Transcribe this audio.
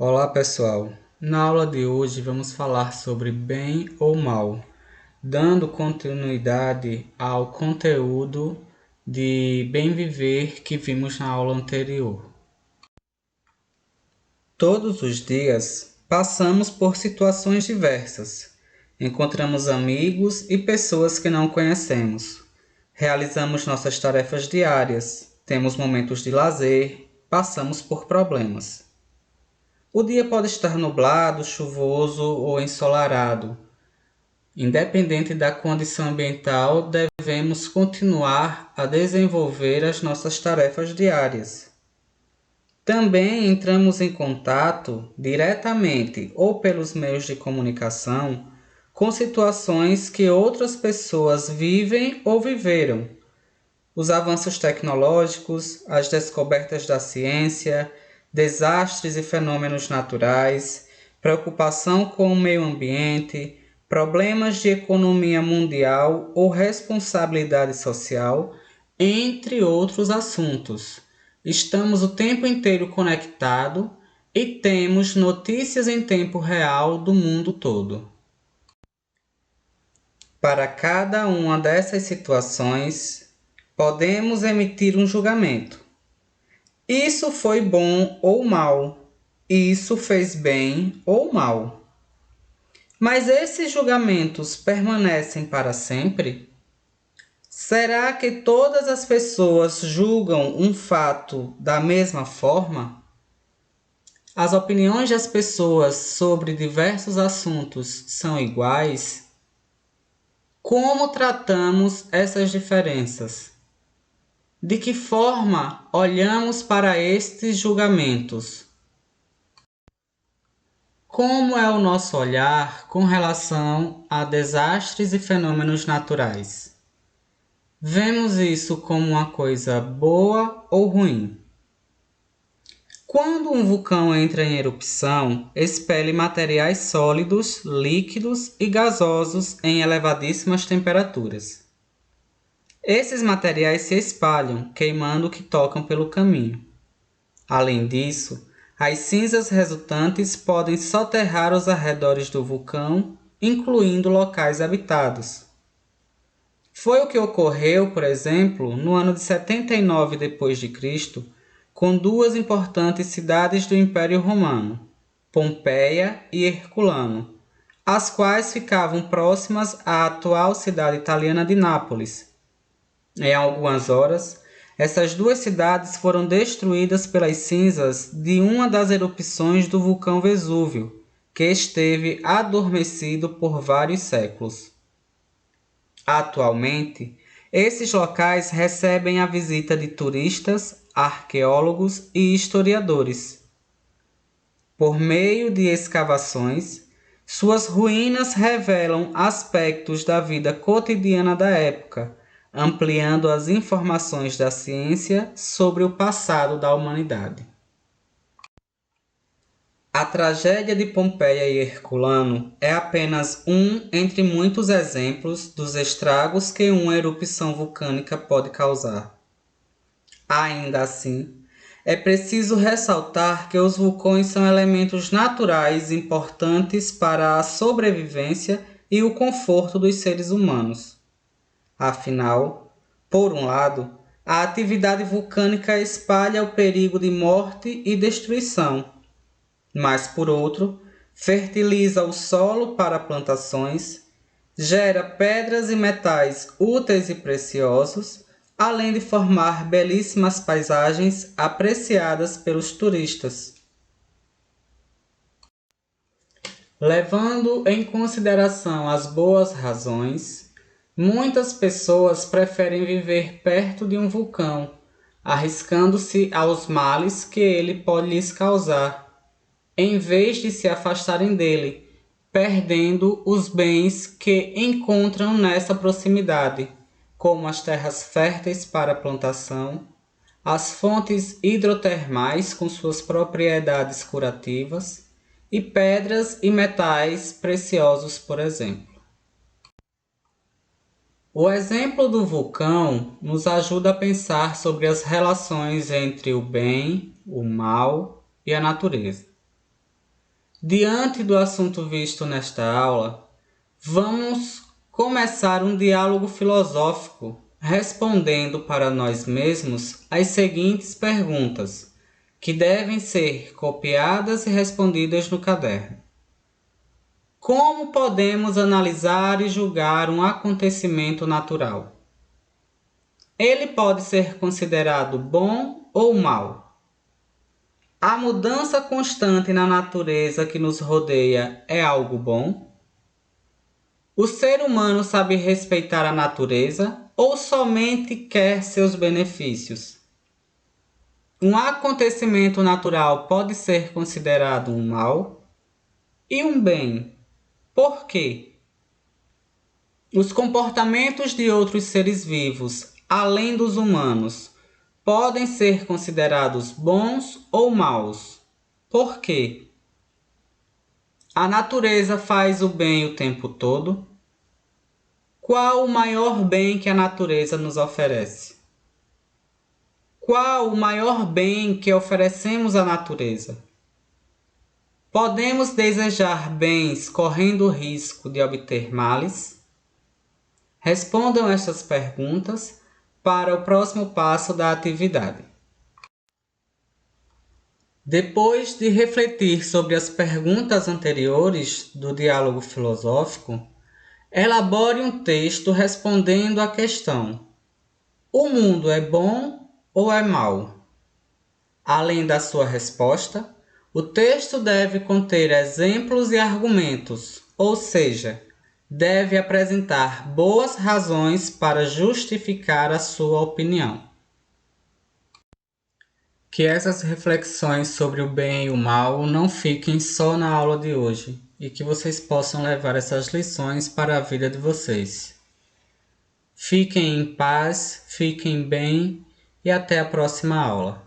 Olá pessoal, na aula de hoje vamos falar sobre bem ou mal, dando continuidade ao conteúdo de bem viver que vimos na aula anterior. Todos os dias passamos por situações diversas, encontramos amigos e pessoas que não conhecemos, realizamos nossas tarefas diárias, temos momentos de lazer, passamos por problemas. O dia pode estar nublado, chuvoso ou ensolarado. Independente da condição ambiental, devemos continuar a desenvolver as nossas tarefas diárias. Também entramos em contato, diretamente ou pelos meios de comunicação, com situações que outras pessoas vivem ou viveram. Os avanços tecnológicos, as descobertas da ciência, desastres e fenômenos naturais, preocupação com o meio ambiente, problemas de economia mundial ou responsabilidade social, entre outros assuntos. Estamos o tempo inteiro conectados e temos notícias em tempo real do mundo todo. Para cada uma dessas situações, podemos emitir um julgamento. Isso foi bom ou mal. Isso fez bem ou mal. Mas esses julgamentos permanecem para sempre? Será que todas as pessoas julgam um fato da mesma forma? As opiniões das pessoas sobre diversos assuntos são iguais? Como tratamos essas diferenças? De que forma olhamos para estes julgamentos? Como é o nosso olhar com relação a desastres e fenômenos naturais? Vemos isso como uma coisa boa ou ruim? Quando um vulcão entra em erupção, expele materiais sólidos, líquidos e gasosos em elevadíssimas temperaturas. Esses materiais se espalham, queimando o que tocam pelo caminho. Além disso, as cinzas resultantes podem soterrar os arredores do vulcão, incluindo locais habitados. Foi o que ocorreu, por exemplo, no ano de 79 d.C., com duas importantes cidades do Império Romano, Pompeia e Herculano, as quais ficavam próximas à atual cidade italiana de Nápoles. Em algumas horas, essas duas cidades foram destruídas pelas cinzas de uma das erupções do vulcão Vesúvio, que esteve adormecido por vários séculos. Atualmente, esses locais recebem a visita de turistas, arqueólogos e historiadores. Por meio de escavações, suas ruínas revelam aspectos da vida cotidiana da época, ampliando as informações da ciência sobre o passado da humanidade. A tragédia de Pompeia e Herculano é apenas um entre muitos exemplos dos estragos que uma erupção vulcânica pode causar. Ainda assim, é preciso ressaltar que os vulcões são elementos naturais importantes para a sobrevivência e o conforto dos seres humanos. Afinal, por um lado, a atividade vulcânica espalha o perigo de morte e destruição, mas por outro, fertiliza o solo para plantações, gera pedras e metais úteis e preciosos, além de formar belíssimas paisagens apreciadas pelos turistas. Levando em consideração as boas razões, muitas pessoas preferem viver perto de um vulcão, arriscando-se aos males que ele pode lhes causar, em vez de se afastarem dele, perdendo os bens que encontram nessa proximidade, como as terras férteis para plantação, as fontes hidrotermais com suas propriedades curativas e pedras e metais preciosos, por exemplo. O exemplo do vulcão nos ajuda a pensar sobre as relações entre o bem, o mal e a natureza. Diante do assunto visto nesta aula, vamos começar um diálogo filosófico respondendo para nós mesmos as seguintes perguntas, que devem ser copiadas e respondidas no caderno. Como podemos analisar e julgar um acontecimento natural? Ele pode ser considerado bom ou mau? A mudança constante na natureza que nos rodeia é algo bom? O ser humano sabe respeitar a natureza ou somente quer seus benefícios? Um acontecimento natural pode ser considerado um mal e um bem. Por quê? Os comportamentos de outros seres vivos, além dos humanos, podem ser considerados bons ou maus. Por quê? A natureza faz o bem o tempo todo? Qual o maior bem que a natureza nos oferece? Qual o maior bem que oferecemos à natureza? Podemos desejar bens correndo o risco de obter males? Respondam estas perguntas para o próximo passo da atividade. Depois de refletir sobre as perguntas anteriores do diálogo filosófico, elabore um texto respondendo à questão: o mundo é bom ou é mau? Além da sua resposta, o texto deve conter exemplos e argumentos, ou seja, deve apresentar boas razões para justificar a sua opinião. Que essas reflexões sobre o bem e o mal não fiquem só na aula de hoje e que vocês possam levar essas lições para a vida de vocês. Fiquem em paz, fiquem bem e até a próxima aula.